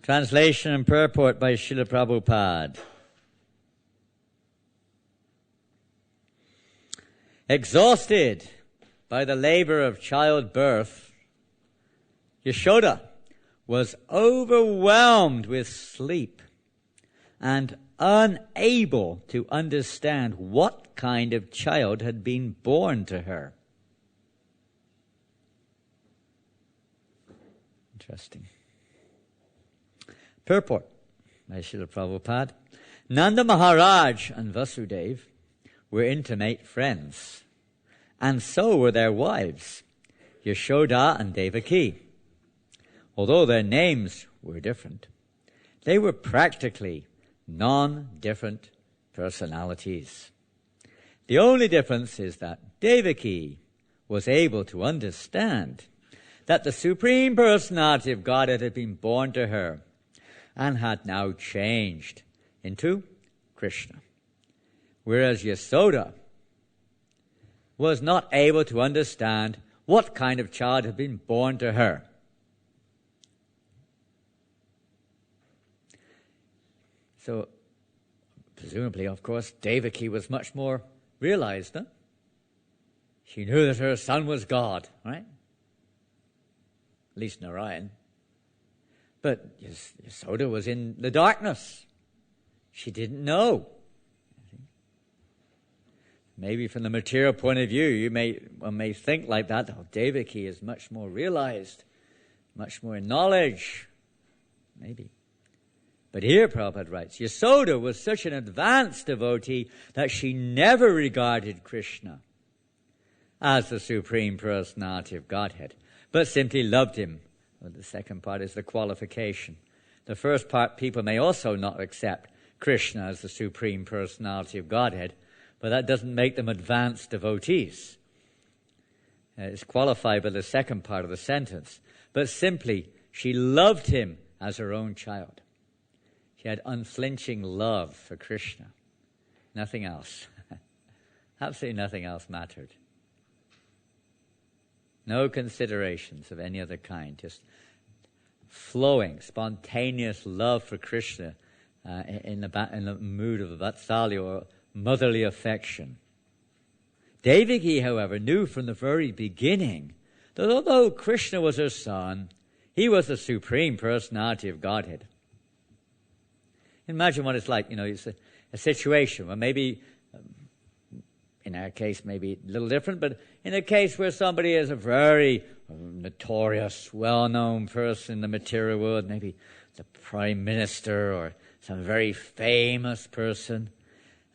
Translation and purport by Srila Prabhupada. Exhausted by the labor of childbirth, Yashoda was overwhelmed with sleep and unable to understand what kind of child had been born to her. Interesting. Purport by Srila Prabhupada. Nanda Maharaj and Vasudev were intimate friends, and so were their wives, Yashoda and Devaki. Although their names were different, they were practically non-different personalities. The only difference is that Devaki was able to understand that the Supreme Personality of Godhead had been born to her and had now changed into Krishna. Whereas Yasoda was not able to understand what kind of child had been born to her. So, presumably, of course, Devaki was much more realized, huh? She knew that her son was God, right? At least Narayan. But Yasoda was in the darkness. She didn't know. Maybe from the material point of view, one may think like that. Oh, Devaki is much more realized, much more in knowledge. Maybe. But here Prabhupada writes, Yasoda was such an advanced devotee that she never regarded Krishna as the Supreme Personality of Godhead, but simply loved him. Well, the second part is the qualification. The first part, people may also not accept Krishna as the Supreme Personality of Godhead, but that doesn't make them advanced devotees. It's qualified by the second part of the sentence. But simply, she loved him as her own child. She had unflinching love for Krishna. Nothing else. Absolutely nothing else mattered. No considerations of any other kind. Just flowing, spontaneous love for Krishna in the mood of vatsalya or motherly affection. Devaki, however, knew from the very beginning that although Krishna was her son, he was the Supreme Personality of Godhead. Imagine what it's like, it's a situation where maybe, in our case, maybe a little different, but in a case where somebody is a very notorious, well-known person in the material world, maybe the Prime Minister or some very famous person.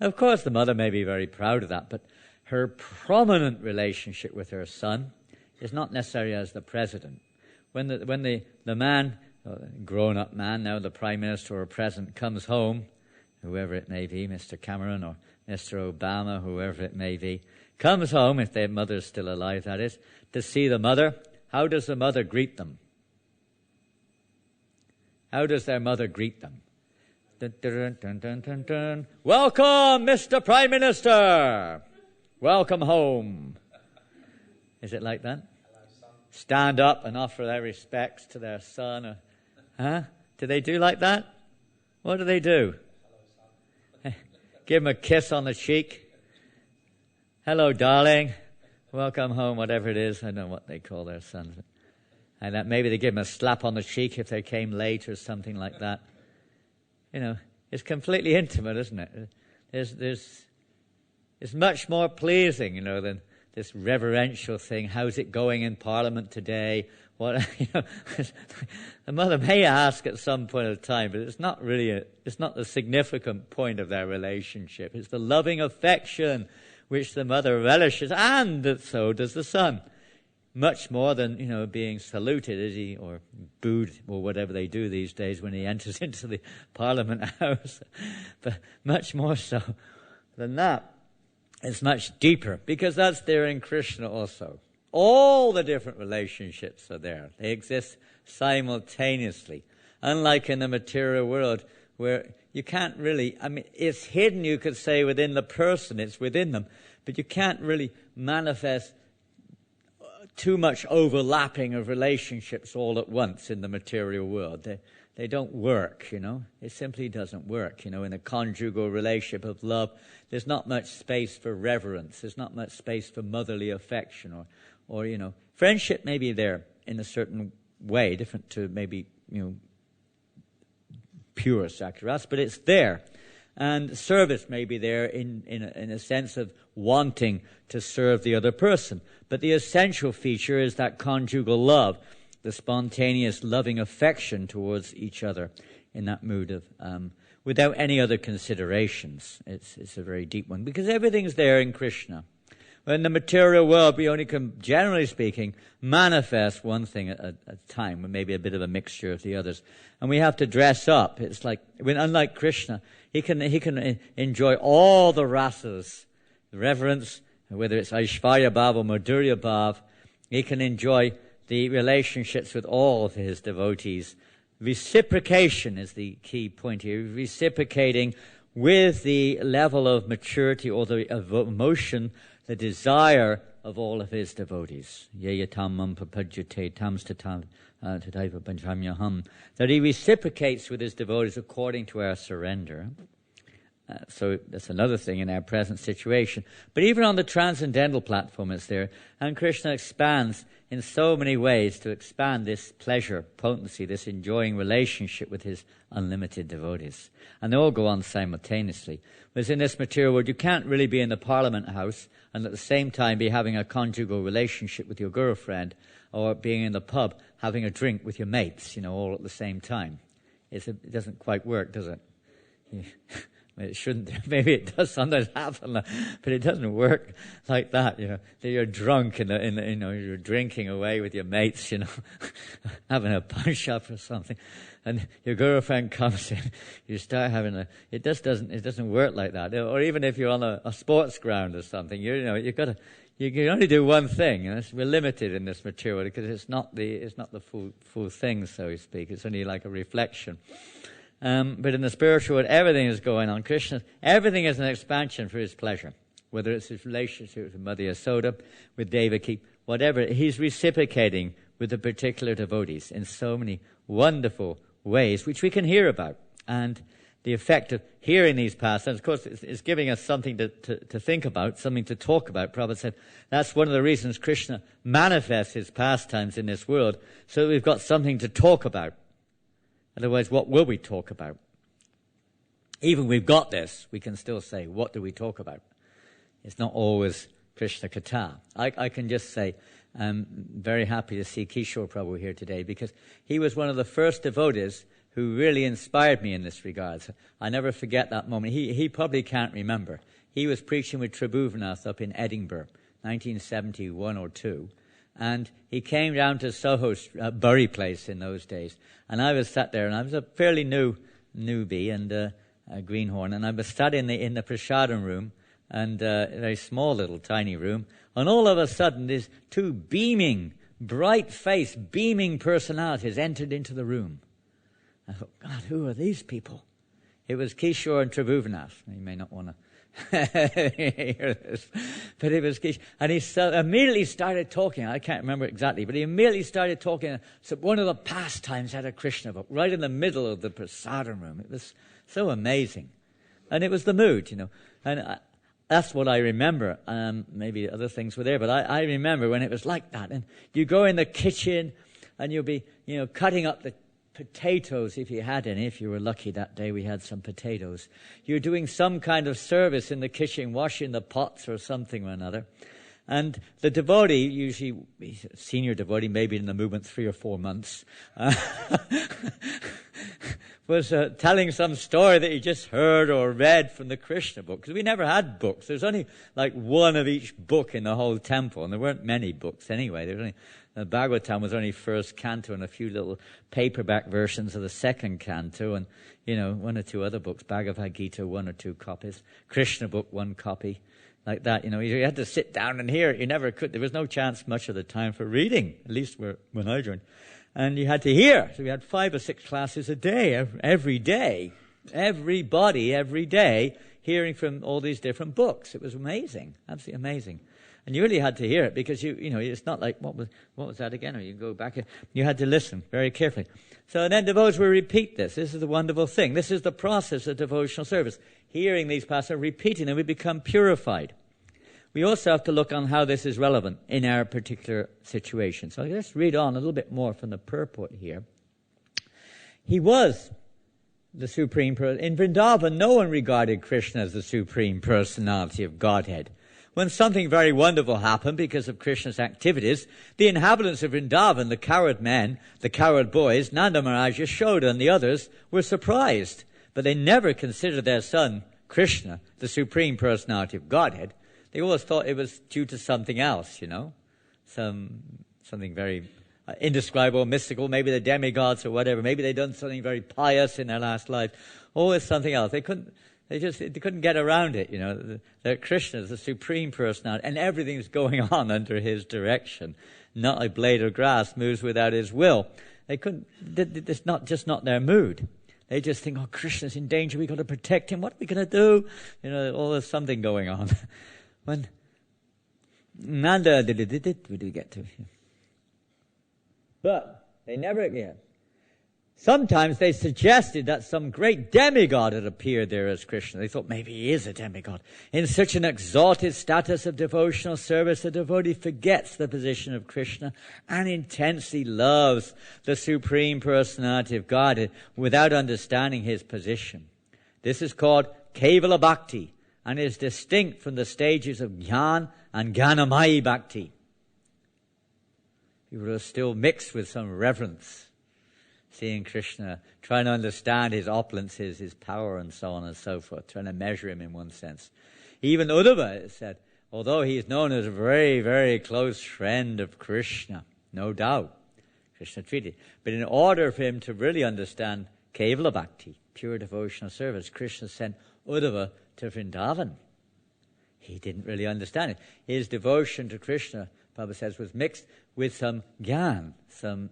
Of course, the mother may be very proud of that, but her prominent relationship with her son is not necessarily as the president. When the man, grown-up man, now the Prime Minister or President, comes home, whoever it may be, Mr. Cameron or Mr. Obama, whoever it may be, comes home, if their mother's still alive, that is, to see the mother, how does the mother greet them? How does their mother greet them? Dun, dun, dun, dun, dun, dun. Welcome, Mr. Prime Minister. Welcome home. Is it like that? Stand up and offer their respects to their son. Do they do like that? What do they do? Give him a kiss on the cheek. Hello, darling. Welcome home, whatever it is. I don't know what they call their sons. And that maybe they give him a slap on the cheek if they came late or something like that. It's completely intimate, isn't it? It's much more pleasing, than this reverential thing. How's it going in Parliament today? What, the mother may ask at some point of time, but it's not the significant point of their relationship. It's the loving affection which the mother relishes, and that so does the son. Much more than, being saluted or booed or whatever they do these days when he enters into the Parliament House. But much more so than that. It's much deeper, because that's there in Krishna also. All the different relationships are there. They exist simultaneously. Unlike in the material world, where you can't really, it's hidden, you could say, within the person, it's within them, but you can't really manifest too much overlapping of relationships all at once in the material world. They don't work, It simply doesn't work. In a conjugal relationship of love, there's not much space for reverence. There's not much space for motherly affection or friendship may be there in a certain way, different to maybe, pure sacrifice, but it's there. And service may be there in a sense of wanting to serve the other person. But the essential feature is that conjugal love, the spontaneous loving affection towards each other in that mood of, without any other considerations. It's a very deep one, because everything's there in Krishna. In the material world, we only can, generally speaking, manifest one thing at a time, with maybe a bit of a mixture of the others. And we have to dress up. It's like, unlike Krishna, he can enjoy all the rasas, the reverence, whether it's Aishvarya Bhav or Madhurya Bhav. He can enjoy the relationships with all of his devotees. Reciprocation is the key point here. Reciprocating with the level of maturity or the of emotion, the desire of all of his devotees. That he reciprocates with his devotees according to our surrender. So that's another thing in our present situation. But even on the transcendental platform it's there. And Krishna expands in so many ways to expand this pleasure, potency, this enjoying relationship with his unlimited devotees. And they all go on simultaneously. Whereas in this material world, you can't really be in the Parliament House and at the same time be having a conjugal relationship with your girlfriend, or being in the pub having a drink with your mates, all at the same time. It doesn't quite work, does it? It shouldn't. Maybe it does sometimes happen, but it doesn't work like that. That you're drunk and you're drinking away with your mates, having a punch up or something, and your girlfriend comes in. You start having It doesn't work like that. Or even if you're on a sports ground or something, you can only do one thing. We're limited in this material because it's not the full thing, so to speak. It's only like a reflection. But in the spiritual world, everything is going on. Krishna, everything is an expansion for his pleasure. Whether it's his relationship with Mother Yasoda, with Devaki, whatever, he's reciprocating with the particular devotees in so many wonderful ways, which we can hear about. And the effect of hearing these pastimes, of course, is giving us something to think about, something to talk about. Prabhupada said that's one of the reasons Krishna manifests his pastimes in this world, so that we've got something to talk about. Otherwise, what will we talk about? Even we've got this, we can still say, what do we talk about? It's not always Krishna Katha. I can just say, I'm very happy to see Kishore Prabhu here today, because he was one of the first devotees who really inspired me in this regard. So I never forget that moment. He probably can't remember. He was preaching with Tribhuvanath up in Edinburgh, 1971 or 2. And he came down to Soho's Bury place in those days. And I was sat there, and I was a fairly newbie and a greenhorn, and I was sat in the prasadam room, and a very small little tiny room, and all of a sudden these two beaming, bright-faced, beaming personalities entered into the room. I thought, God, who are these people? It was Kishore and Tribhuvanath. You may not want to hear this, but it was Kishore. And he immediately started talking. I can't remember exactly, but he immediately started talking. So one of the pastimes had a Krishna book right in the middle of the prasadam room. It was so amazing. And it was the mood, And that's what I remember. Maybe other things were there, but I remember when it was like that. And you go in the kitchen and you'll be, cutting up the potatoes, if you had any. If you were lucky that day, we had some potatoes. You're doing some kind of service in the kitchen, washing the pots or something or another. And the devotee, usually senior devotee, maybe in the movement 3 or 4 months, was telling some story that he just heard or read from the Krishna book. Because we never had books. There's only like one of each book in the whole temple, and there weren't many books anyway. There was only the Bhagavatam was only first canto and a few little paperback versions of the second canto, and 1 or 2 other books, Bhagavad Gita, 1 or 2 copies, Krishna book, 1 copy, like that. You had to sit down and hear it. You never could. There was no chance much of the time for reading, at least when I joined. And you had to hear. So we had 5 or 6 classes a day, every day. Everybody, every day, hearing from all these different books. It was amazing, absolutely amazing. And you really had to hear it because it's not like, what was that again? Or you go back, you had to listen very carefully. So then devotees will repeat this. This is the wonderful thing. This is the process of devotional service. Hearing these passages, repeating them, we become purified. We also have to look on how this is relevant in our particular situation. So let's read on a little bit more from the purport here. He was the Supreme Person. In Vrindavan, no one regarded Krishna as the Supreme Personality of Godhead. When something very wonderful happened because of Krishna's activities, the inhabitants of Vrindavan, the coward men, the coward boys, Nanda Maharaj, Yashoda, and the others were surprised. But they never considered their son, Krishna, the Supreme Personality of Godhead. They always thought it was due to something else, something very indescribable, mystical, maybe the demigods or whatever. Maybe they'd done something very pious in their last life. Always something else. They couldn't get around it, that Krishna is the Supreme Personality and everything's going on under his direction. Not a blade of grass moves without his will. It's not their mood. They just think, oh, Krishna's in danger, we've got to protect him, what are we going to do? There's something going on. When Nanda we do get to. But they never again. Sometimes they suggested that some great demigod had appeared there as Krishna. They thought maybe he is a demigod. In such an exalted status of devotional service, the devotee forgets the position of Krishna and intensely loves the Supreme Personality of God without understanding his position. This is called Kevala Bhakti and is distinct from the stages of Jnana and Jnanamayi Bhakti. People are still mixed with some reverence, seeing Krishna, trying to understand his opulences, his power, and so on and so forth, trying to measure him in one sense. Even Uddhava said, although he is known as a very, very close friend of Krishna, no doubt, Krishna treated. But in order for him to really understand Kevala Bhakti, pure devotional service, Krishna sent Uddhava to Vrindavan. He didn't really understand it. His devotion to Krishna, Prabhupada says, was mixed with some gyan, some,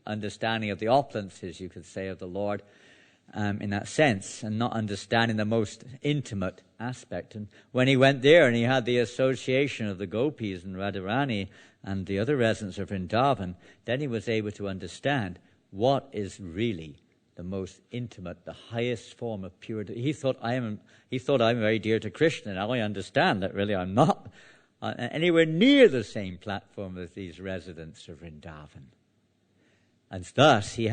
understanding of the opulences, you could say, of the Lord in that sense, and not understanding the most intimate aspect. And when he went there and he had the association of the gopis and Radharani and the other residents of Vrindavan, then he was able to understand what is really the most intimate, the highest form of purity. He thought I'm very dear to Krishna. Now I understand that really I'm not anywhere near the same platform as these residents of Vrindavan. And thus he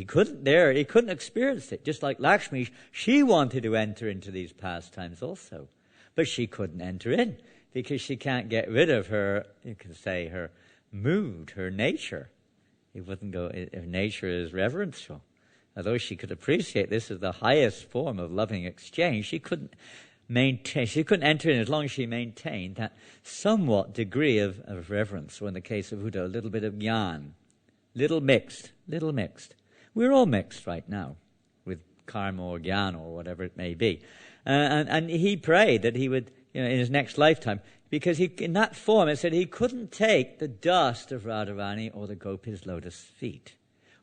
couldn't experience it. Just like Lakshmi, she wanted to enter into these pastimes also. But she couldn't enter in because she can't get rid of her, you can say, her mood, her nature. It wouldn't go, her nature is reverential. Although she could appreciate this as the highest form of loving exchange, she couldn't enter in as long as she maintained that somewhat degree of reverence, or in the case of Uddhava, a little bit of jnana. Little mixed. We're all mixed right now with karma or jnana or whatever it may be. And he prayed that he would, in his next lifetime, because in that form it said he couldn't take the dust of Radharani or the gopis' lotus feet,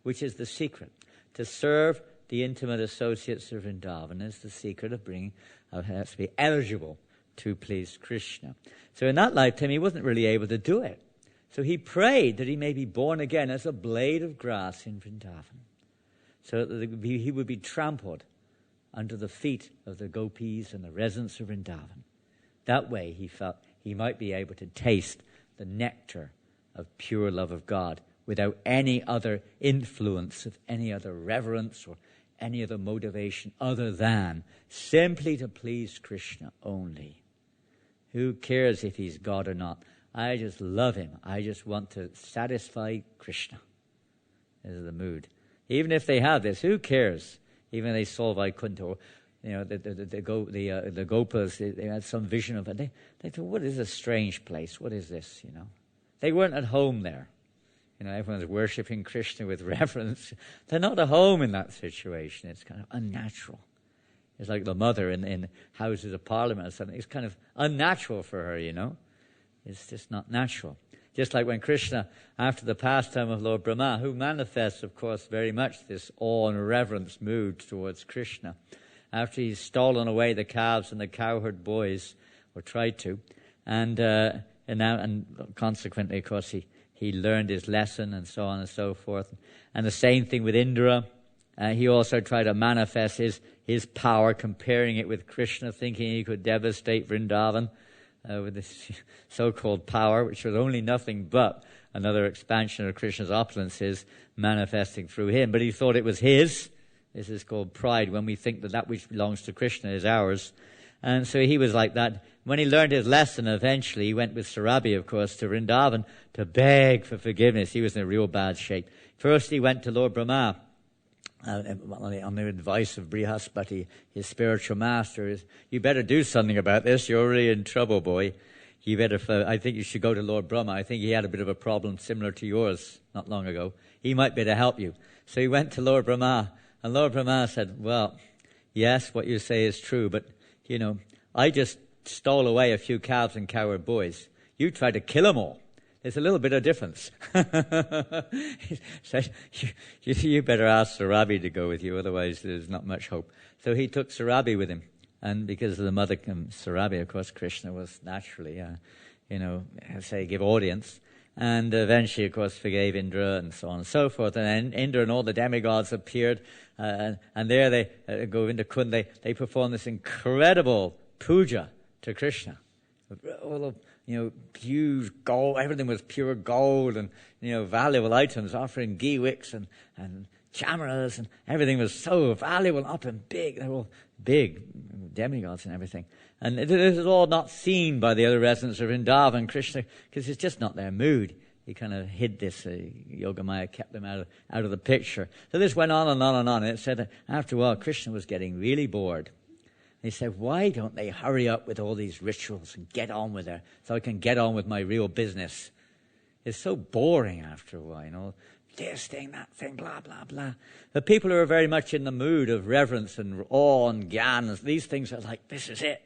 which is the secret. To serve the intimate associates of Vrindavan is the secret of has to be eligible to please Krishna. So in that lifetime he wasn't really able to do it. So he prayed that he may be born again as a blade of grass in Vrindavan, so that he would be trampled under the feet of the gopis and the residents of Vrindavan. That way he felt he might be able to taste the nectar of pure love of God without any other influence of any other reverence or any other motivation other than simply to please Krishna only. Who cares if he's God or not? I just love him. I just want to satisfy Krishna. This is the mood. Even if they have this, who cares? Even if they solve Vaikuntha, or the Gopas, they had some vision of it. They thought, what is a strange place? What is this? They weren't at home there. Everyone's worshipping Krishna with reverence. They're not at home in that situation. It's kind of unnatural. It's like the mother in Houses of Parliament or something. It's kind of unnatural for her, It's just not natural. Just like when Krishna, after the pastime of Lord Brahma, who manifests, of course, very much this awe and reverence mood towards Krishna, after he's stolen away the calves and the cowherd boys, or tried to, and and consequently, of course, he learned his lesson and so on and so forth. And the same thing with Indra. He also tried to manifest his power, comparing it with Krishna, thinking he could devastate Vrindavan with this so-called power, which was only nothing but another expansion of Krishna's opulences manifesting through him. But he thought it was his. This is called pride, when we think that which belongs to Krishna is ours. And so he was like that. When he learned his lesson, eventually, he went with Sarabhi, of course, to Vrindavan to beg for forgiveness. He was in a real bad shape. First, he went to Lord Brahma, on the advice of Brihaspati, his spiritual master. You better do something about this. You're really in trouble, boy. I think you should go to Lord Brahma. I think he had a bit of a problem similar to yours not long ago. He might be able to help you. So he went to Lord Brahma, and Lord Brahma said, well, yes, what you say is true, but, I just stole away a few calves and cowherd boys. You tried to kill them all. There's a little bit of difference. He said, you better ask Sarabhi to go with you, otherwise there's not much hope. So he took Sarabhi with him. And because of the mother Sarabhi, of course, Krishna was naturally, give audience. And eventually, of course, forgave Indra and so on and so forth. And then Indra and all the demigods appeared. And there they, Govinda Kund, they performed this incredible puja to Krishna. All of, huge gold, everything was pure gold and, valuable items, offering ghee wicks and cameras, and everything was so valuable, up and big. They were all big demigods and everything. And this is all not seen by the other residents of Vrindavan, Krishna, because it's just not their mood. He kind of hid this. Yogamaya kept them out of the picture. So this went on and on and on. And it said that after a while, Krishna was getting really bored. He said, why don't they hurry up with all these rituals and get on with it so I can get on with my real business? It's so boring after a while, this thing, that thing, blah, blah, blah. The people who are very much in the mood of reverence and awe and gyan, these things are like, this is it,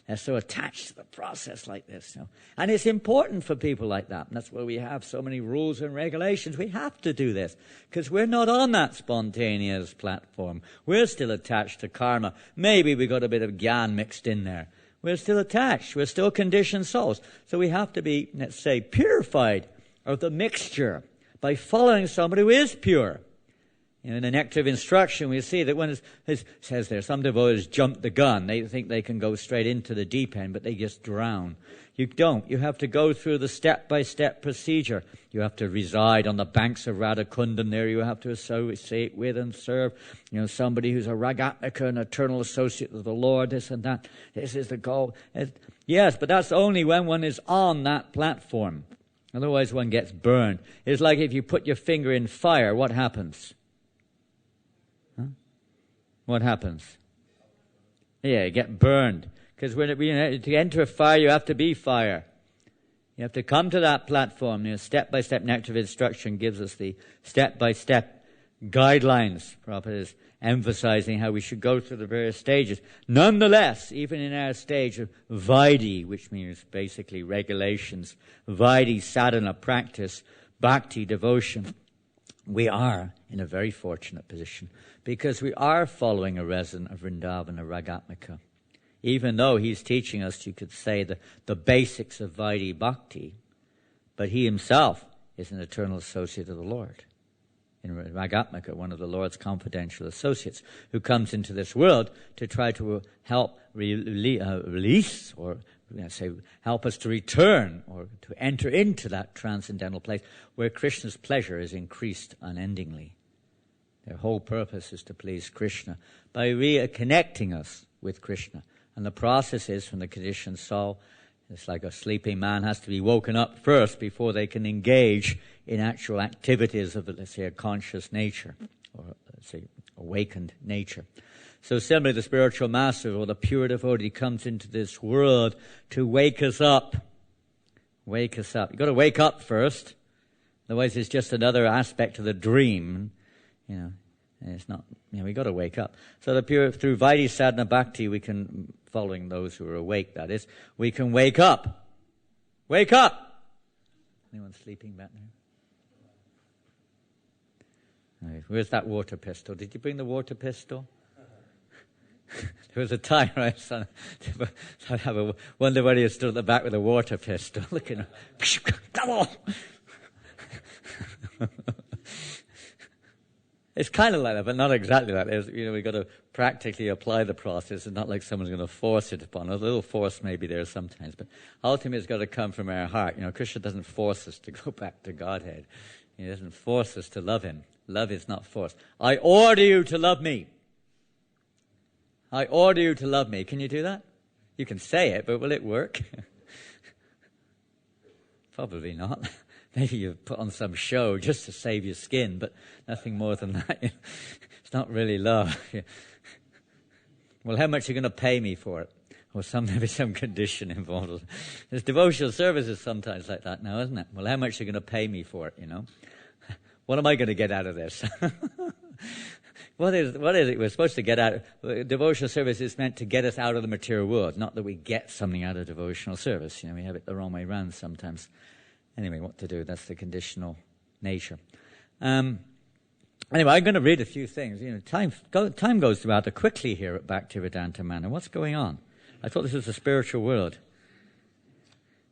They're so attached to the process like this, And it's important for people like that. And that's why we have so many rules and regulations. We have to do this because we're not on that spontaneous platform. We're still attached to karma. Maybe we got a bit of gyan mixed in there. We're still attached. We're still conditioned souls. So we have to be, let's say, purified of the mixture by following somebody who is pure. In the Nectar of Instruction, we see that when it says there, some devotees jump the gun. They think they can go straight into the deep end, but they just drown. You don't. You have to go through the step-by-step procedure. You have to reside on the banks of Radhakund, and there you have to associate with and serve, somebody who's a Ragatmika, an eternal associate of the Lord, this and that. This is the goal. Yes, but that's only when one is on that platform. Otherwise one gets burned. It's like if you put your finger in fire, what happens? What happens? Yeah, you get burned. Because to enter a fire, you have to be fire. You have to come to that platform. Step-by-step Nectar of Instruction gives us the step-by-step guidelines. Prabhupada is emphasizing how we should go through the various stages. Nonetheless, even in our stage of Vaidhi, which means basically regulations, Vaidhi, sadhana, practice, bhakti, devotion, we are in a very fortunate position because we are following a resident of Vrindavan, a Ragatmika. Even though he's teaching us, you could say, the basics of Vaidhi Bhakti, but he himself is an eternal associate of the Lord. In Ragatmika, one of the Lord's confidential associates, who comes into this world to try to help release, or help us to return or to enter into that transcendental place where Krishna's pleasure is increased unendingly. Their whole purpose is to please Krishna by reconnecting us with Krishna. And the process is, from the conditioned soul, it's like a sleeping man has to be woken up first before they can engage in actual activities of, let's say, a conscious nature, or let's say, awakened nature. So similarly, the spiritual master or the pure devotee comes into this world to wake us up. Wake us up. You've got to wake up first. Otherwise, it's just another aspect of the dream. And it's not, we've got to wake up. So through Vaidhi Sadhana Bhakti, we can, following those who are awake, that is, we can wake up. Wake up! Anyone sleeping back there? Right, where's that water pistol? Did you bring the water pistol? There was a time, right, son, I'd wonder whether he stood at the back with a water pistol, looking, come on! It's kind of like that, but not exactly like that. We've got to practically apply the process. It's not like someone's going to force it upon us. A little force may be there sometimes, but ultimately it's got to come from our heart. Krishna doesn't force us to go back to Godhead. He doesn't force us to love him. Love is not force. I order you to love me. I order you to love me. Can you do that? You can say it, but will it work? Probably not. Maybe you put on some show just to save your skin, but nothing more than that. It's not really love. Well, how much are you going to pay me for it? Or maybe some condition involved. There's devotional services sometimes like that now, isn't it? Well, how much are you going to pay me for it, What am I going to get out of this? What is it we're supposed to get out of? Devotional service is meant to get us out of the material world, not that we get something out of devotional service. We have it the wrong way around sometimes. Anyway, what to do? That's the conditional nature. Anyway, I'm going to read a few things. Time goes rather quickly here at Bhaktivedanta Manor. What's going on? I thought this was a spiritual world.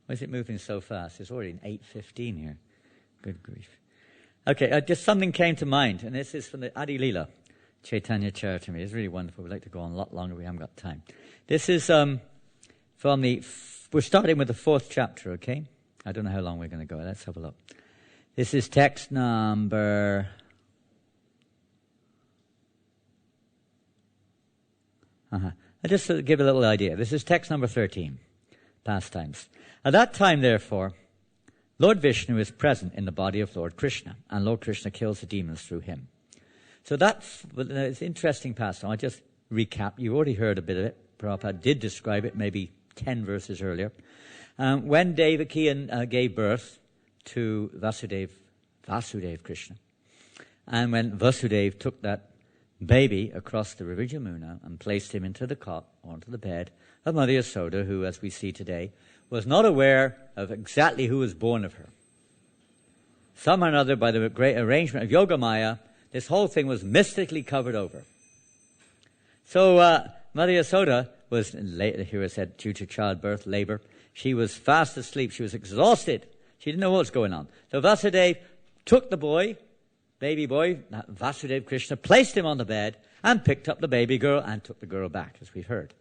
Why is it moving so fast? It's already 8:15 here. Good grief. Okay, just something came to mind, and this is from the Adi Lila, Chaitanya Charitamrita. It's really wonderful. We'd like to go on a lot longer. We haven't got time. This is we're starting with the 4th chapter, okay? I don't know how long we're going to go. Let's have a look. This is text number... I'll just give a little idea. This is text number 13, pastimes. At that time, therefore, Lord Vishnu is present in the body of Lord Krishna, and Lord Krishna kills the demons through him. So it's an interesting pastime. I'll just recap. You've already heard a bit of it. Prabhupada did describe it maybe 10 verses earlier. When Devaki gave birth to Vasudeva Krishna, and when Vasudeva took that baby across the river Jamuna and placed him into the cot, or into the bed of Mother Yasoda, who, as we see today, was not aware of exactly who was born of her. Somehow or another, by the great arrangement of Yogamaya, this whole thing was mystically covered over. So Mother Yasoda was, here it said, due to childbirth, labor, she was fast asleep. She was exhausted. She didn't know what was going on. So Vasudeva took the boy, baby boy, Vasudeva Krishna, placed him on the bed and picked up the baby girl and took the girl back, as we've heard.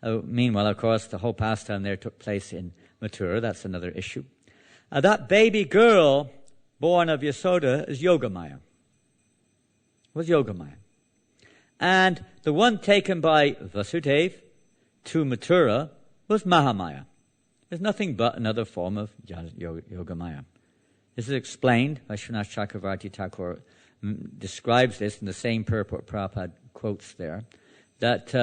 Meanwhile, of course, the whole pastime there took place in Mathura. That's another issue. That baby girl born of Yasoda is Yogamaya. Was Yogamaya. And the one taken by Vasudeva to Mathura was Mahamaya. There's nothing but another form of Yogamaya. This is explained by Srinath Chakravarti Thakur, describes this in the same purport Prabhupada quotes there, that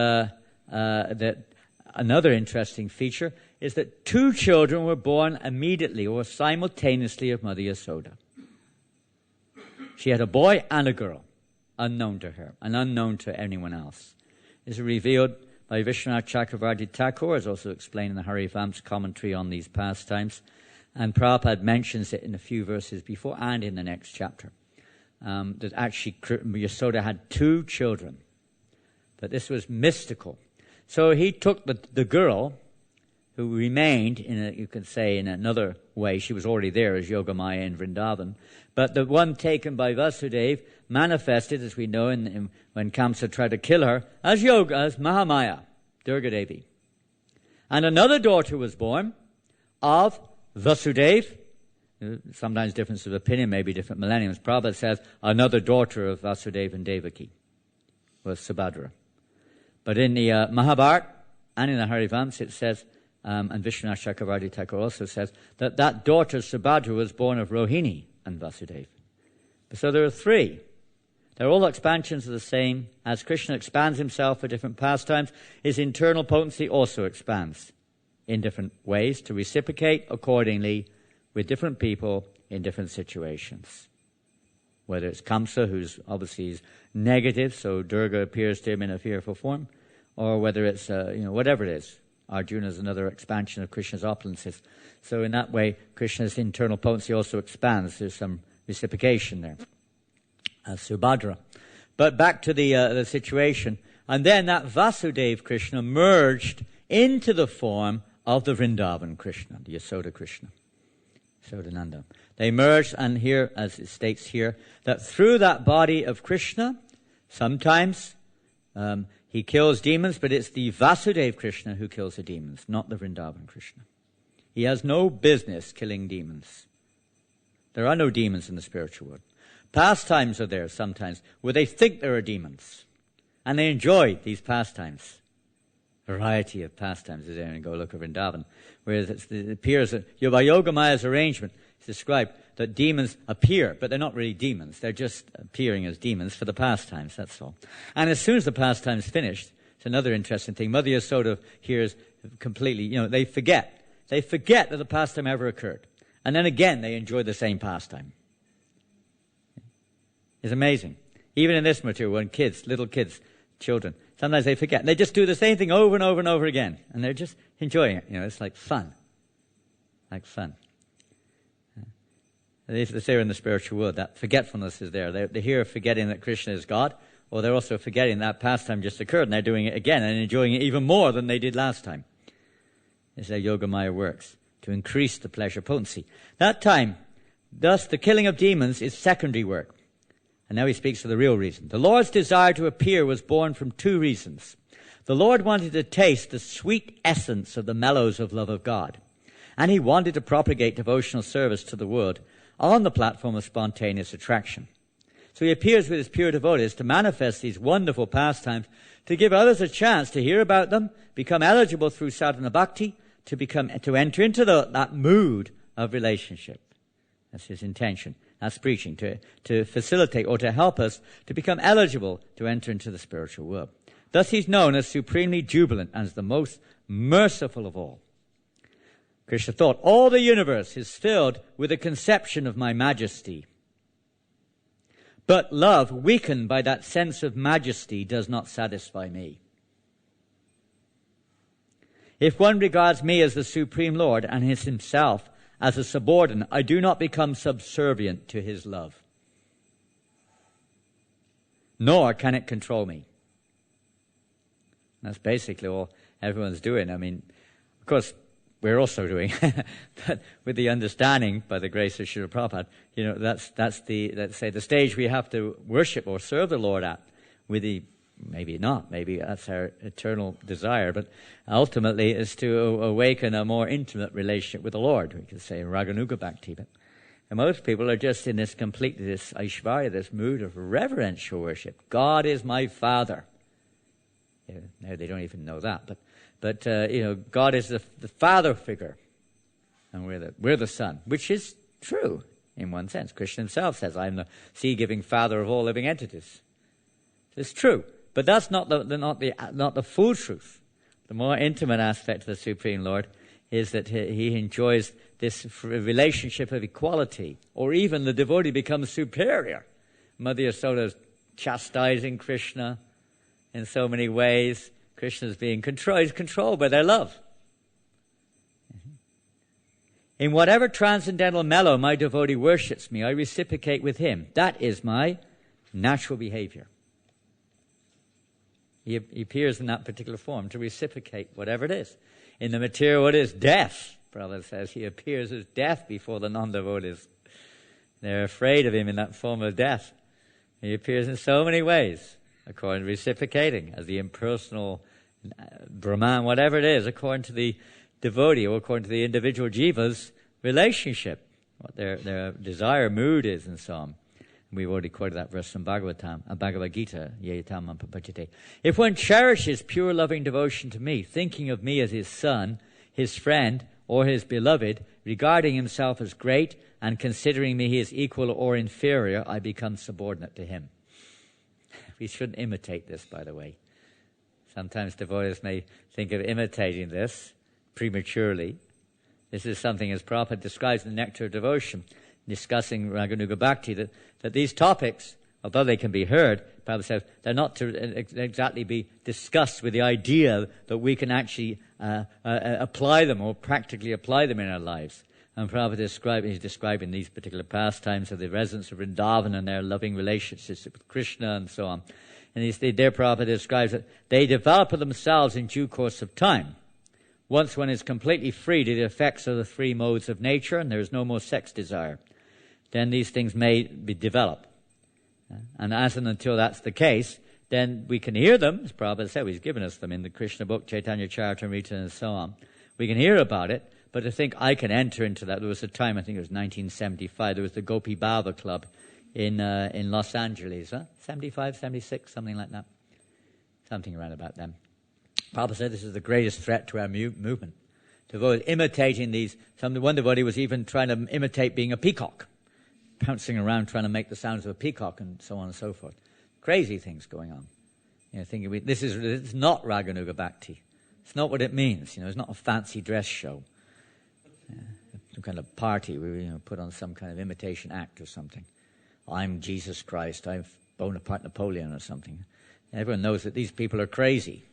another interesting feature is that 2 children were born immediately or simultaneously of Mother Yasoda. She had a boy and a girl, unknown to her and unknown to anyone else. This is revealed by Vishwanath Chakravarti Thakur, as also explained in the Harivamsa commentary on these pastimes. And Prabhupada mentions it in a few verses before and in the next chapter. That actually Yasoda had 2 children. But this was mystical. So he took the girl, who remained, you could say in another way, she was already there as Yogamaya in Vrindavan, but the one taken by Vasudeva manifested, as we know, when Kamsa tried to kill her, as Mahamaya, Durga Devi. And another daughter was born of Vasudeva. Sometimes difference of opinion, maybe different millenniums. Prabhupada says another daughter of Vasudeva and Devaki was Subhadra. But in the Mahabharata and in the Harivamsa it says, and Vishwanath Chakravarti Thakur also says, that daughter Subhadra was born of Rohini and Vasudeva. So there are 3. They're all expansions of the same. As Krishna expands himself for different pastimes, his internal potency also expands in different ways to reciprocate accordingly with different people in different situations. Whether it's Kamsa, who's obviously is negative, so Durga appears to him in a fearful form, or whether it's, whatever it is. Arjuna is another expansion of Krishna's opulences. So in that way, Krishna's internal potency also expands. There's some reciprocation there. Subhadra. But back to the situation. And then that Vasudeva Krishna merged into the form of the Vrindavan Krishna, the Yasoda Krishna, Yasodananda. They merged, and here, as it states here, that through that body of Krishna, sometimes he kills demons, but it's the Vasudeva Krishna who kills the demons, not the Vrindavan Krishna. He has no business killing demons. There are no demons in the spiritual world. Pastimes are there sometimes where they think there are demons, and they enjoy these pastimes. Variety of pastimes is there, and go look at Vrindavan. Whereas it appears that by Yoga Maya's arrangement, it's described that demons appear, but they're not really demons. They're just appearing as demons for the pastimes, that's all. And as soon as the pastime's finished, it's another interesting thing. Mother Yasoda hears completely, they forget. They forget that the pastime ever occurred. And then again, they enjoy the same pastime. It's amazing. Even in this material, when little kids, children, sometimes they forget. They just do the same thing over and over and over again. And they're just enjoying it. It's like fun. Like fun. It's there in the spiritual world. That forgetfulness is there. They're here forgetting that Krishna is God, or they're also forgetting that pastime just occurred, and they're doing it again and enjoying it even more than they did last time. It's how Yoga Maya works, to increase the pleasure potency. That time, thus, the killing of demons is secondary work. And now he speaks of the real reason. The Lord's desire to appear was born from two reasons. The Lord wanted to taste the sweet essence of the mellows of love of God. And he wanted to propagate devotional service to the world on the platform of spontaneous attraction. So he appears with his pure devotees to manifest these wonderful pastimes, to give others a chance to hear about them, become eligible through sadhana bhakti, to enter into that mood of relationship. That's his intention. That's preaching, to facilitate or to help us to become eligible to enter into the spiritual world. Thus he's known as supremely jubilant and as the most merciful of all. Krishna thought, all the universe is filled with a conception of my majesty. But love, weakened by that sense of majesty, does not satisfy me. If one regards me as the Supreme Lord and himself as a subordinate, I do not become subservient to his love. Nor can it control me. That's basically all everyone's doing. Of course, we're also doing, but with the understanding, by the grace of Srila Prabhupada, that's the stage we have to worship or serve the Lord at, with the, maybe not, maybe that's our eternal desire, but ultimately is to awaken a more intimate relationship with the Lord. We could say Raganuga Bhakti, but and most people are just in this Aishvarya, this mood of reverential worship. God is my Father. Now they don't even know that, but God is the Father figure, and we're the Son, which is true in one sense. Krishna himself says, "I am the sea-giving Father of all living entities." It's true, but that's not the full truth. The more intimate aspect of the Supreme Lord is that he enjoys this relationship of equality, or even the devotee becomes superior. Mother Yasoda is chastising Krishna in so many ways. Krishna is being controlled by their love. In whatever transcendental mellow my devotee worships me, I reciprocate with him. That is my natural behavior. He appears in that particular form to reciprocate whatever it is. In the material, what is death? Brother says he appears as death before the non-devotees. They're afraid of him in that form of death. He appears in so many ways, according to reciprocating, as the impersonal Brahman, whatever it is, according to the devotee or according to the individual jiva's relationship, what their desire, mood is, and so on. We've already quoted that verse from Bhagavad Gita, Yeyatam Papachite. If one cherishes pure loving devotion to me, thinking of me as his son, his friend, or his beloved, regarding himself as great and considering me his equal or inferior, I become subordinate to him. We shouldn't imitate this, by the way. Sometimes devotees may think of imitating this prematurely. This is something, as Prabhupada describes in the Nectar of Devotion, discussing Raganuga Bhakti, that these topics, although they can be heard, Prabhupada says, they're not to exactly be discussed with the idea that we can actually apply them or practically apply them in our lives. And Prabhupada is describing these particular pastimes of the residents of Vrindavan and their loving relationships with Krishna and so on. And there Prabhupada describes that they develop themselves in due course of time. Once one is completely free to the effects of the three modes of nature and there is no more sex desire, then these things may be developed. And as and until that's the case, then we can hear them, as Prabhupada said, he's given us them in the Krishna book, Chaitanya Charitamrita, and so on. We can hear about it, but to think I can enter into that, there was a time, I think it was 1975, there was the Gopi Baba Club in Los Angeles, 75, 76, something like that. Something around about then. Prabhupada said this is the greatest threat to our movement. To avoid imitating these, one devotee was even trying to imitate being a peacock, pouncing around trying to make the sounds of a peacock and so on and so forth. Crazy things going on. Thinking this is not Raganuga Bhakti. It's not what it means. It's not a fancy dress show. Some kind of party where we put on some kind of imitation act or something. I'm Jesus Christ. I'm Bonaparte Napoleon or something. Everyone knows that these people are crazy.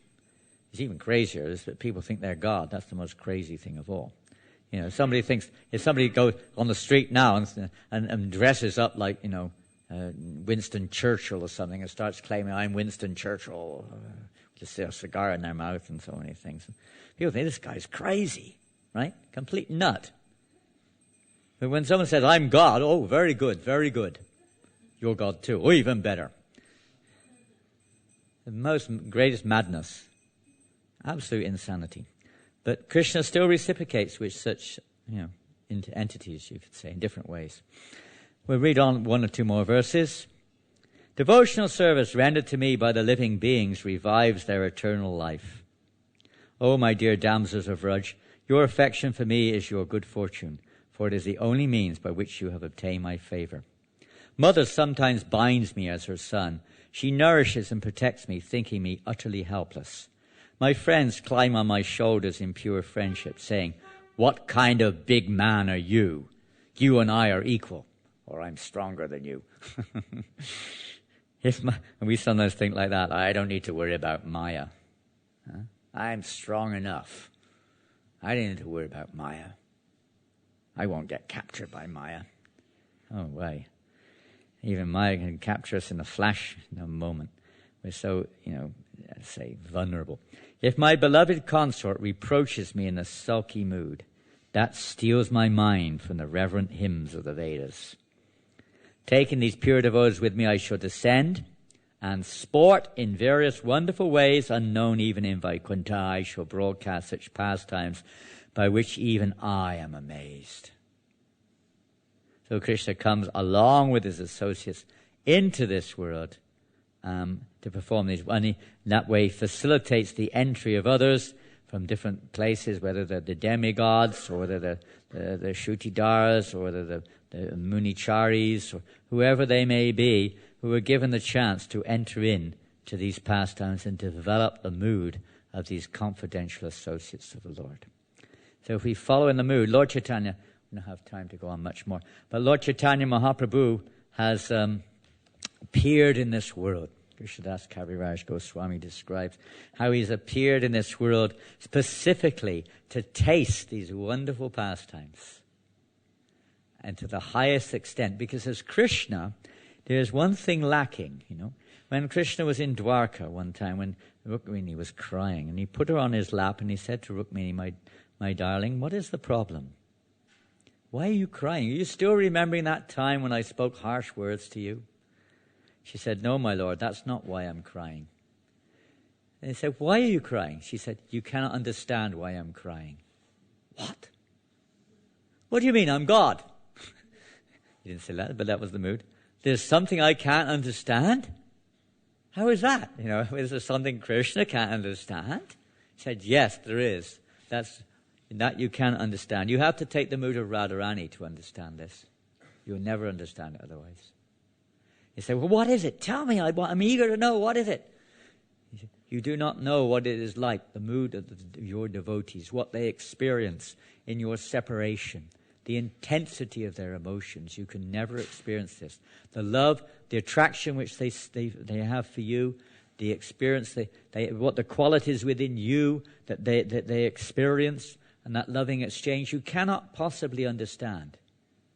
It's even crazier is that people think they're God. That's the most crazy thing of all. If somebody goes on the street now and dresses up like, Winston Churchill or something and starts claiming, I'm Winston Churchill, just a cigar in their mouth and so many things. People think this guy's crazy, right? Complete nut. But when someone says, I'm God, oh, very good, very good. You're God too. Oh, even better. The greatest madness. Absolute insanity. But Krishna still reciprocates with such, entities, you could say, in different ways. We'll read on one or two more verses. Devotional service rendered to me by the living beings revives their eternal life. O my dear damsels of Raj, your affection for me is your good fortune, for it is the only means by which you have obtained my favor. Mother sometimes binds me as her son. She nourishes and protects me, thinking me utterly helpless. My friends climb on my shoulders in pure friendship, saying, what kind of big man are you? You and I are equal, or I'm stronger than you. And we sometimes think like that. I don't need to worry about Maya. I'm strong enough. I don't need to worry about Maya. I won't get captured by Maya. Oh, way. Even Maya can capture us in a flash, in a moment. We're so, say, vulnerable. If my beloved consort reproaches me in a sulky mood, that steals my mind from the reverent hymns of the Vedas. Taking these pure devotees with me, I shall descend and sport in various wonderful ways unknown even in Vaikuntha. I shall broadcast such pastimes by which even I am amazed. So Krishna comes along with his associates into this world to perform these. And he, that way, facilitates the entry of others from different places, whether they're the demigods, or whether they're the Shrutidaras, or whether the Municharis, or whoever they may be, who are given the chance to enter in to these pastimes and to develop the mood of these confidential associates of the Lord. So if we follow in the mood, Lord Chaitanya, we don't have time to go on much more, but Lord Chaitanya Mahaprabhu has appeared in this world. Krishnadas Kaviraj Goswami describes how he's appeared in this world specifically to taste these wonderful pastimes. And to the highest extent, because as Krishna, there's one thing lacking, When Krishna was in Dwarka one time, when Rukmini was crying, and he put her on his lap and he said to Rukmini, my darling, what is the problem? Why are you crying? Are you still remembering that time when I spoke harsh words to you? She said, no, my lord, that's not why I'm crying. And he said, why are you crying? She said, you cannot understand why I'm crying. What? What do you mean? I'm God. He didn't say that, but that was the mood. There's something I can't understand? How is that? Is there something Krishna can't understand? He said, yes, there is. That you can't understand. You have to take the mood of Radharani to understand this. You'll never understand it otherwise. You say, well, what is it? Tell me. I'm eager to know. What is it? He said, you do not know what it is like, the mood of your devotees, what they experience in your separation, the intensity of their emotions. You can never experience this. The love, the attraction which they have for you, the experience, what the qualities within you that they experience, and that loving exchange, you cannot possibly understand.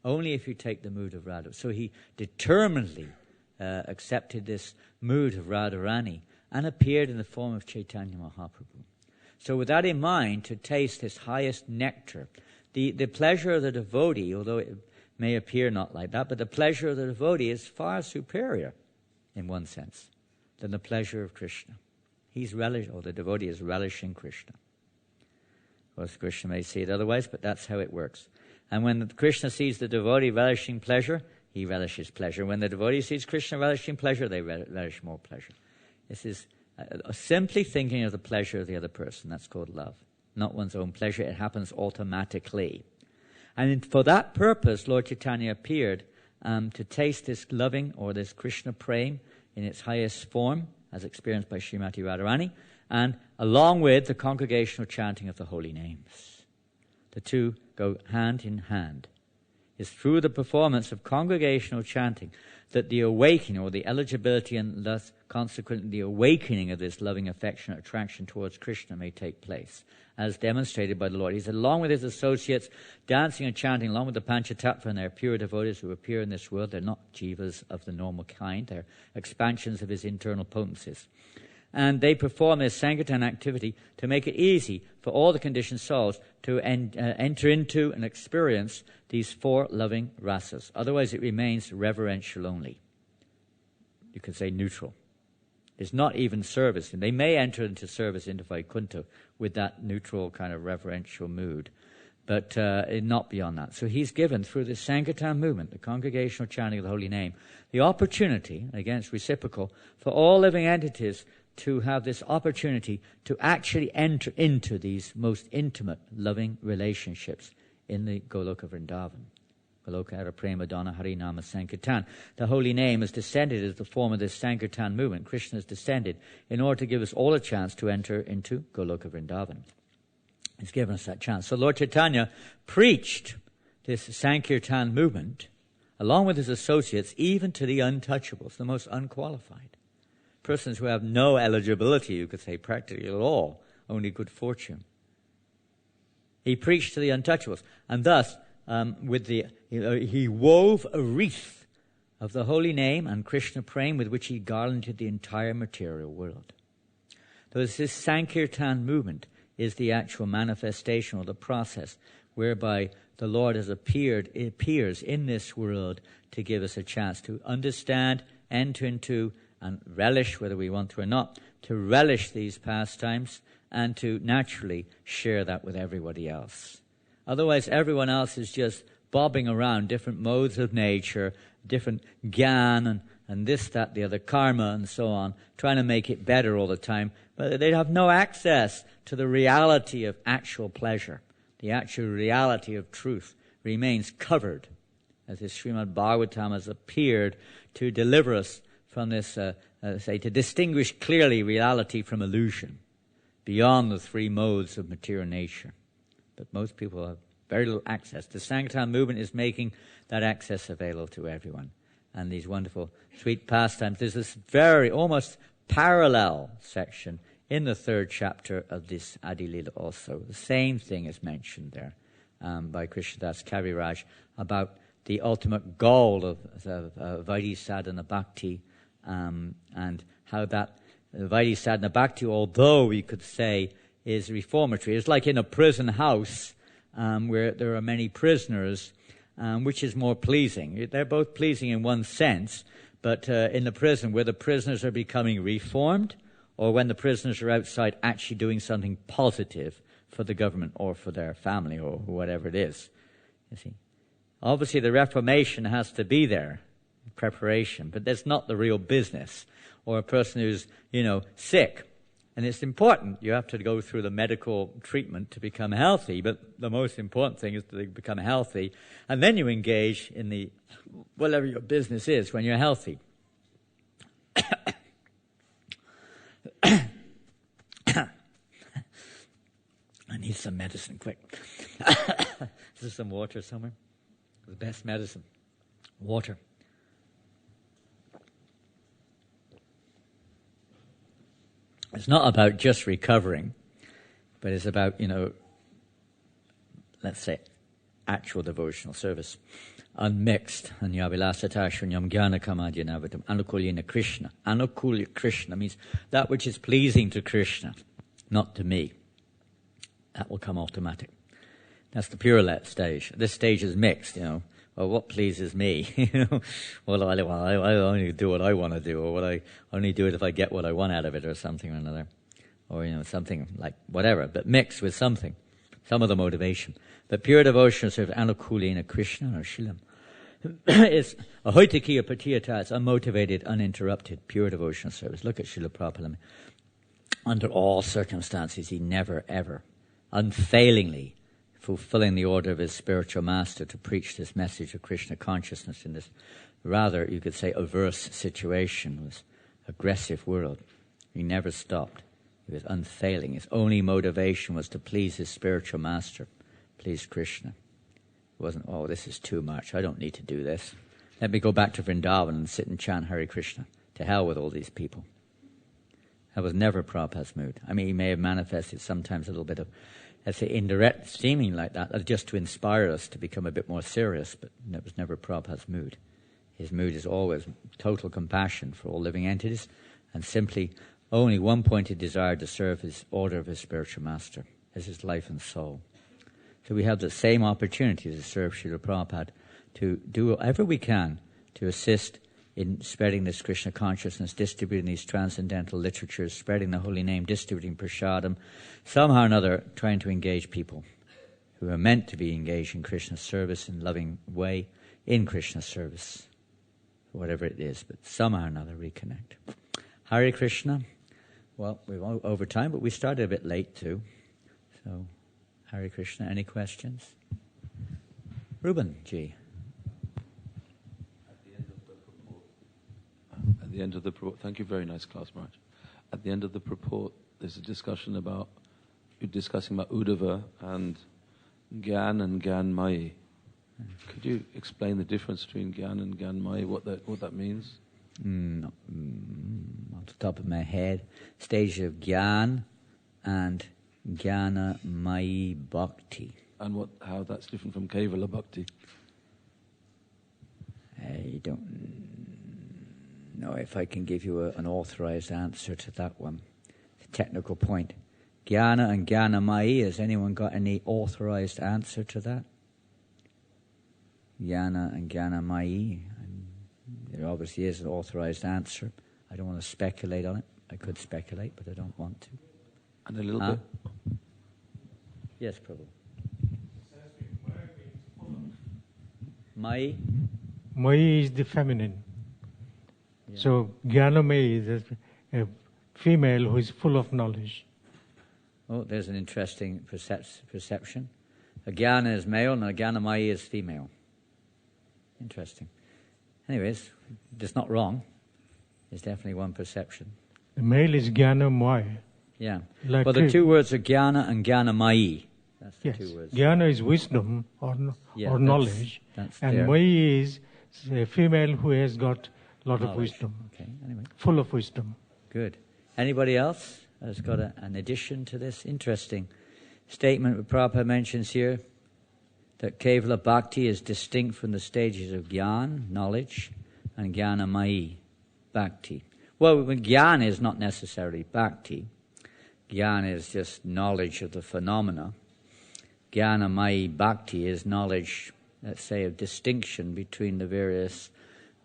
Only if you take the mood of Radha. So he determinedly accepted this mood of Radharani and appeared in the form of Chaitanya Mahaprabhu. So with that in mind, to taste this highest nectar, the pleasure of the devotee, although it may appear not like that, but the pleasure of the devotee is far superior, in one sense, than the pleasure of Krishna. The devotee is relishing Krishna. Of course, Krishna may see it otherwise, but that's how it works. And when Krishna sees the devotee relishing pleasure, he relishes pleasure. When the devotee sees Krishna relishing pleasure, they relish more pleasure. This is simply thinking of the pleasure of the other person. That's called love. Not one's own pleasure. It happens automatically. And for that purpose, Lord Chaitanya appeared to taste this loving, or this Krishna prem in its highest form, as experienced by Srimati Radharani, and along with the congregational chanting of the holy names. The two go hand in hand. It's through the performance of congregational chanting that the awakening, or the eligibility, and thus consequently the awakening of this loving, affectionate attraction towards Krishna may take place, as demonstrated by the Lord. He said, along with his associates, dancing and chanting, along with the Panchatattva and their pure devotees who appear in this world, they're not jivas of the normal kind, they're expansions of his internal potencies. And they perform this Sankirtan activity to make it easy for all the conditioned souls to enter into and experience these four loving rasas. Otherwise it remains reverential only. You could say neutral. It's not even service. And they may enter into service into Vaikuntha with that neutral kind of reverential mood, but not beyond that. So he's given, through this Sankirtan movement, the congregational chanting of the holy name, the opportunity, again it's reciprocal, for all living entities to have this opportunity to actually enter into these most intimate, loving relationships in the Goloka Vrindavan. Goloka Hara Prema Dana Harinama Sankirtan. The holy name has descended as the form of this Sankirtan movement. Krishna has descended in order to give us all a chance to enter into Goloka Vrindavan. He's given us that chance. So Lord Chaitanya preached this Sankirtan movement, along with his associates, even to the untouchables, the most unqualified. Persons who have no eligibility, you could say, practically at all, only good fortune. He preached to the untouchables, and thus, he wove a wreath of the holy name and Krishna prem with which he garlanded the entire material world. So this Sankirtan movement is the actual manifestation, or the process whereby the Lord appears in this world to give us a chance to understand, enter into, and relish, whether we want to or not, to relish these pastimes and to naturally share that with everybody else. Otherwise, everyone else is just bobbing around different modes of nature, different gyan and this, that, the other, karma and so on, trying to make it better all the time. But they have no access to the reality of actual pleasure. The actual reality of truth remains covered, as this Srimad Bhagavatam has appeared to deliver us from this, to distinguish clearly reality from illusion, beyond the three modes of material nature. But most people have very little access. The Sankirtan movement is making that access available to everyone. And these wonderful, sweet pastimes. There's this very, almost parallel section in the third chapter of this Adi-lila also. The same thing is mentioned there by Krishnadas Kaviraj about the ultimate goal of Vaidhi Sadhana Bhakti, and how that Vaidhi Sadhana Bhakti, although we could say is reformatory, it's like in a prison house where there are many prisoners, which is more pleasing. They're both pleasing in one sense, but in the prison, where the prisoners are becoming reformed, or when the prisoners are outside actually doing something positive for the government or for their family or whatever it is. You see, obviously the reformation has to be there, preparation, but that's not the real business. Or a person who's, sick. And it's important. You have to go through the medical treatment to become healthy, but the most important thing is to become healthy. And then you engage in the, whatever your business is, when you're healthy. I need some medicine, quick. Is there some water somewhere? The best medicine. Water. It's not about just recovering, but it's about, let's say, actual devotional service. Unmixed. Anyavilasatashvanyam jnanakamadyanavatam anukulyena Krishna. Anukulya Krishna means that which is pleasing to Krishna, not to me. That will come automatic. That's the pure stage. This stage is mixed, Well, what pleases me? Well, I only do what I want to do, or I only do it if I get what I want out of it, or something or another. Or, something like whatever, but mixed with something, some other motivation. But pure devotion, sort of anukulena Krishna or Shilam, is ahoitikiya patiyata. It's unmotivated, uninterrupted, pure devotional service. Look at Srila Prabhupada. Under all circumstances, he never, ever, unfailingly fulfilling the order of his spiritual master to preach this message of Krishna consciousness in this rather, you could say, averse situation, this aggressive world. He never stopped. He was unfailing. His only motivation was to please his spiritual master, please Krishna. It wasn't, this is too much. I don't need to do this. Let me go back to Vrindavan and sit and chant Hare Krishna. To hell with all these people. That was never Prabhupada's mood. I mean, he may have manifested sometimes a little bit of, let's say, indirect seeming like that, just to inspire us to become a bit more serious, but that was never Prabhupada's mood. His mood is always total compassion for all living entities, and simply only one pointed desire to serve his order of his spiritual master as his life and soul. So we have the same opportunity to serve Srila Prabhupada, to do whatever we can to assist in spreading this Krishna consciousness, distributing these transcendental literatures, spreading the holy name, distributing prasadam, somehow or another trying to engage people who are meant to be engaged in Krishna's service in a loving way, in Krishna's service, whatever it is, but somehow or another reconnect. Hare Krishna. Well, we're over time, but we started a bit late too. So, Hare Krishna. Any questions? Ruben G. At the end of the purport, thank you, very nice class, Maharaj. At the end of the purport, there's a discussion about, you're discussing about Uddhava and Gyan and Gyanmayi. Could you explain the difference between Gyan and Gyanmayi, what that means? Off the top of my head, stage of Gyan and Jnana-mayi Bhakti. And how that's different from Kevala Bhakti? I don't know if I can give you an authorized answer to that one. It's a technical point. Jnana and Jnana-mayi, has anyone got any authorized answer to that? Jnana and Jnana-mayi. There obviously is an authorized answer. I don't want to speculate on it. I could speculate, but I don't want to. And a little bit? Yes, Prabhu. Mai? Mai is the feminine. Yeah. So Jnana-mayi is a female who is full of knowledge. Oh, there's an interesting perception. A Jnana is male and a Jnana-mayi is female. Interesting. Anyways, it's not wrong. There's definitely one perception. The male is Jnana-mayi. Yeah. Like well, the two words are Jnana and Jnana-mayi. That's the two words. Jnana is wisdom or knowledge. And Mayi is a female who has got a lot of wisdom. Okay, anyway. Full of wisdom. Good. Anybody else has got an addition to this? Interesting statement that Prabhupada mentions here, that Kevala Bhakti is distinct from the stages of Gyan, knowledge, and Jnana-mayi, Bhakti. Well, Gyan is not necessarily Bhakti. Gyan is just knowledge of the phenomena. Jnana-mayi Bhakti is knowledge, let's say, of distinction between the various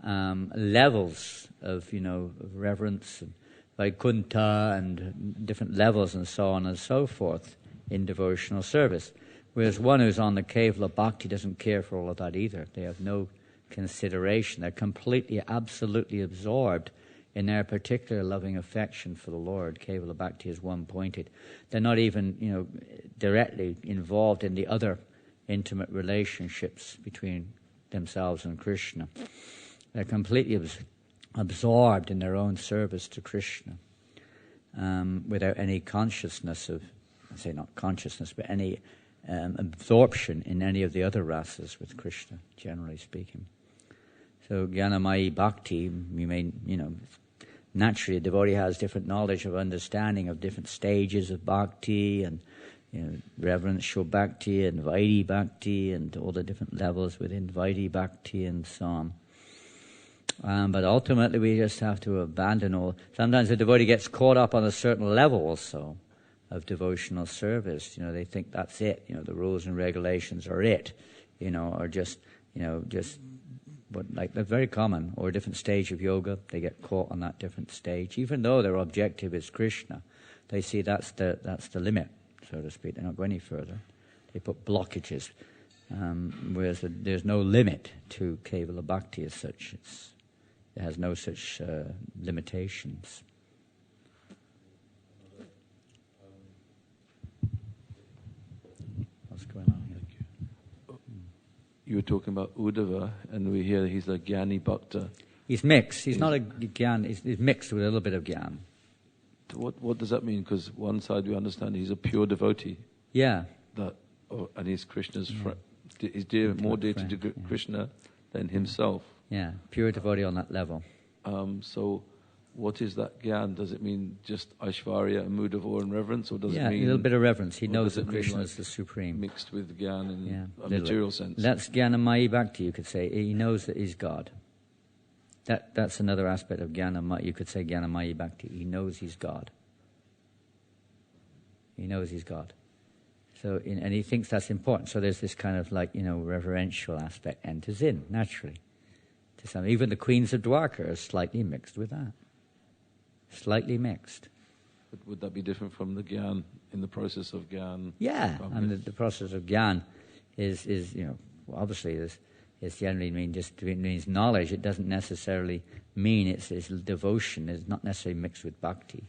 levels of, of reverence, and Vaikuntha, and different levels and so on and so forth in devotional service. Whereas one who's on the Kevala Bhakti doesn't care for all of that either. They have no consideration. They're completely, absolutely absorbed in their particular loving affection for the Lord. Kevala Bhakti is one-pointed. They're not even, directly involved in the other intimate relationships between themselves and Krishna. They're completely absorbed in their own service to Krishna, without any consciousness of, I say not consciousness, but any absorption in any of the other rasas with Krishna, generally speaking. So Jnana-mayi Bhakti, you may, naturally a devotee has different knowledge of understanding of different stages of bhakti and reverential bhakti and Vaidhi bhakti and all the different levels within Vaidhi bhakti and so on. But ultimately we just have to abandon all. Sometimes the devotee gets caught up on a certain level also of devotional service. They think that's it. The rules and regulations are it. Or just what, like that's very common. Or a different stage of yoga, they get caught on that different stage. Even though their objective is Krishna, they see that's the limit, so to speak. They don't go any further. They put blockages. Whereas there's no limit to Kevala Bhakti as such. It has no such limitations. What's going on here? You were talking about Uddhava, and we hear he's a Gyani Bhakta. He's mixed. He's not a Gyan. He's mixed with a little bit of Gyan. What does that mean? because one side we understand he's a pure devotee. Yeah. And he's Krishna's friend. He's more dear to Krishna than himself. Yeah, pure devotee on that level. So what is that Gyan? Does it mean just Aishvarya and Mudava and reverence, or does it mean... a little bit of reverence. He knows that Krishna is the supreme. Mixed with Gyan in a material sense? That's Jnanamaya Bhakti, you could say. He knows that he's God. That's another aspect of Jnanamaya. You could say Jnanamaya Bhakti. He knows he's God. He knows he's God. So, and he thinks that's important. So there's this kind of reverential aspect enters in, naturally. Even the queens of Dwarka are slightly mixed with that. Slightly mixed. But would that be different from the Gyan, in the process of Gyan? Yeah, and the process of Gyan is obviously it generally means knowledge. It doesn't necessarily mean it's devotion. It's not necessarily mixed with bhakti.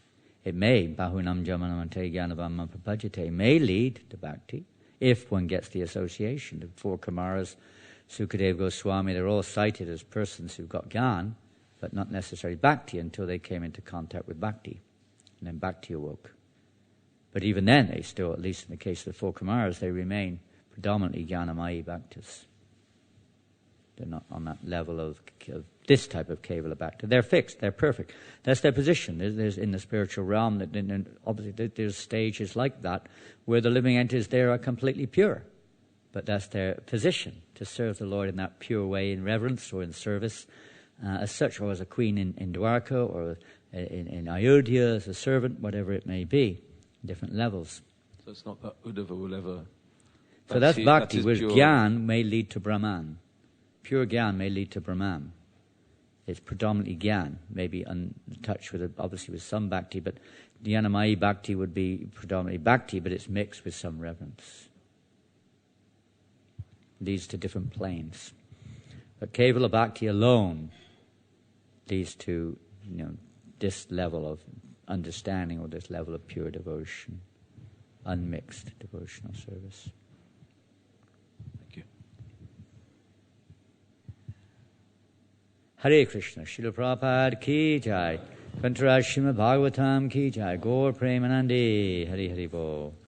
It may, bahunam jamanamante jnanavamma prapajate, may lead to bhakti if one gets the association. The four Kumaras, Sukadeva Goswami, they're all cited as persons who got Gyan, but not necessarily bhakti until they came into contact with bhakti. And then bhakti awoke. But even then, they still, at least in the case of the four Kumaras, they remain predominantly Jnanamaya Bhaktas. They're not on that level of this type of Kevala Bhakti. They're fixed, they're perfect. That's their position. There's in the spiritual realm, obviously there's stages like that where the living entities there are completely pure. But that's their position, to serve the Lord in that pure way, in reverence or in service, as such, or as a queen in Dwarka, or in Ayodhya, as a servant, whatever it may be, different levels. So it's not that Uddhava will ever... So that's bhakti, whereas Gyan may lead to Brahman. Pure Gyan may lead to Brahman. It's predominantly Gyan, maybe touched with, obviously with some bhakti, but Jnanamaya Bhakti would be predominantly bhakti, but it's mixed with some reverence. Leads to different planes. But Kevala Bhakti alone leads to, this level of understanding, or this level of pure devotion, unmixed devotional service. Thank you. Hare Krishna, Srila Prabhupada ki jai, Kantaraj Srimad Bhagavatam ki jai, Gaur Premanandi, Hare Hare Bo.